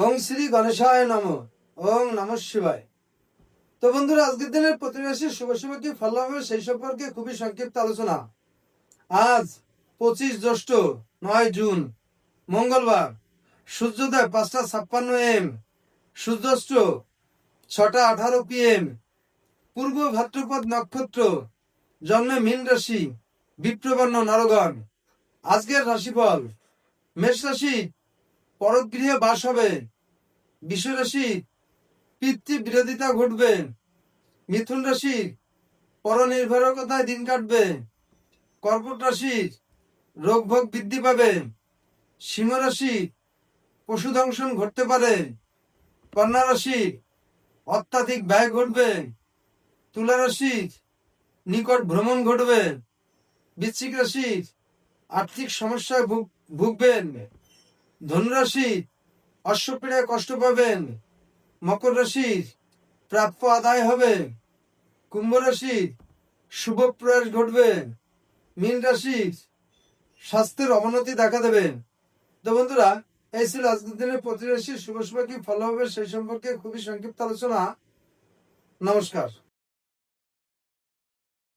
ওং শ্রী গণেশায় নমঃ। ওং নমঃ শিবায়। তো বন্ধুরা, আজকের দিনের প্রতিরাশির শুভ শুভ কি ফল হবে সেই সম্পর্কে খুবই সংক্ষিপ্ত আলোচনা। আজ 25 জ্যৈষ্ঠ 9 জুন মঙ্গলবার। সূর্যোদয় 5:56 AM, সূর্যাস্ত 6:18 PM। পূর্ব ভাদ্রপদ নক্ষত্র, জন্মে মীন রাশি, বিপ্রবর্ণ নরগণ। আজকের রাশিফল: মেষ রাশি পরগৃহে বাস হবে। বৃষ রাশি পিতৃ বিরোধিতা ঘটবে। মিথুন রাশি পরনির্ভরতায় দিন কাটবে। কর্কট রাশি রোগ ভোগ বৃদ্ধি পাবে। সিংহ রাশি পশু দংশন ঘটতে পারে। কন্যা রাশি অত্যাধিক ব্যয় ঘটবে। তুলা রাশি নিকট ভ্রমণ ঘটবে। বৃশ্চিক রাশি আর্থিক সমস্যায় ভুগবেন। ধনুরাশি অশ্বপীড়ায় কষ্ট পাবেন। মকর রাশি প্রাপ্য আদায় হবে। কুম্ভ রাশি শুভ প্রয়াস ঘটবে। মীন রাশি স্বাস্থ্যের অবনতি দেখা দেবে। তো বন্ধুরা, এই ছিল আজকের দিনের প্রতি রাশির শুভ শুভ কি ফল হবে সেই সম্পর্কে খুবই সংক্ষিপ্ত আলোচনা। নমস্কার।